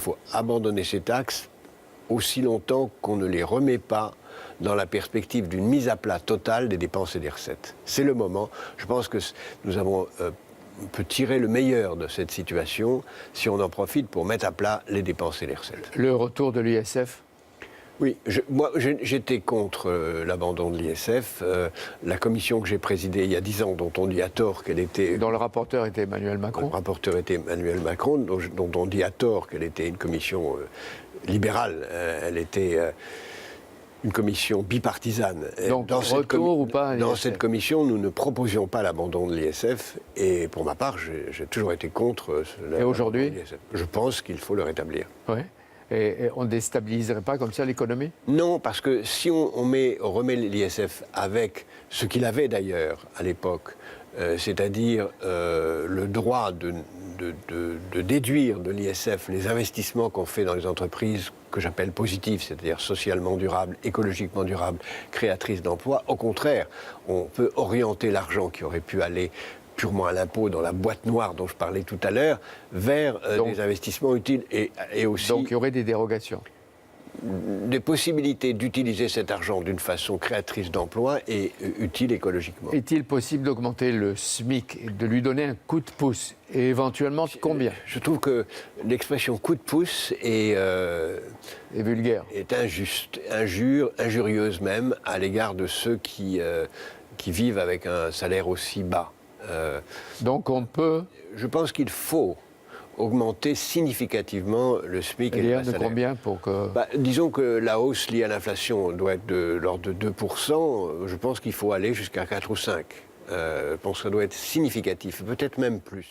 faut abandonner ces taxes aussi longtemps qu'on ne les remet pas dans la perspective d'une mise à plat totale des dépenses et des recettes. C'est le moment. Je pense que on peut tirer le meilleur de cette situation si on en profite pour mettre à plat les dépenses et les recettes. Le retour de l'ISF? Oui, moi j'étais contre l'abandon de l'ISF. La commission que j'ai présidée il y a 10 ans, dont on dit à tort qu'elle était... Dont le rapporteur était Emmanuel Macron. Le rapporteur était Emmanuel Macron, dont on dit à tort qu'elle était une commission libérale. Elle était une commission bipartisane. Donc, retour ou pas à Dans l'ISF? cette commission, nous ne proposions pas l'abandon de l'ISF. Et pour ma part, j'ai toujours été contre Et aujourd'hui? Je pense qu'il faut le rétablir. Oui. Et on ne déstabiliserait pas comme ça l'économie? Non, parce que si on remet l'ISF avec ce qu'il avait d'ailleurs à l'époque, c'est-à-dire le droit de déduire de l'ISF les investissements qu'on fait dans les entreprises que j'appelle positives, c'est-à-dire socialement durables, écologiquement durables, créatrices d'emplois, au contraire, on peut orienter l'argent qui aurait pu aller purement à l'impôt dans la boîte noire dont je parlais tout à l'heure, vers des investissements utiles et aussi... Donc il y aurait des dérogations? Des possibilités d'utiliser cet argent d'une façon créatrice d'emplois et utile écologiquement. Est-il possible d'augmenter le SMIC et de lui donner un coup de pouce? Et éventuellement combien? Je trouve que l'expression coup de pouce est vulgaire. Est injuste, injurieuse même à l'égard de ceux qui vivent avec un salaire aussi bas. Donc on peut... Je pense qu'il faut augmenter significativement le SMIC et le bas de salaire. Combien pour que... Disons que la hausse liée à l'inflation doit être de l'ordre de 2%. Je pense qu'il faut aller jusqu'à 4 ou 5. Je pense que ça doit être significatif, peut-être même plus.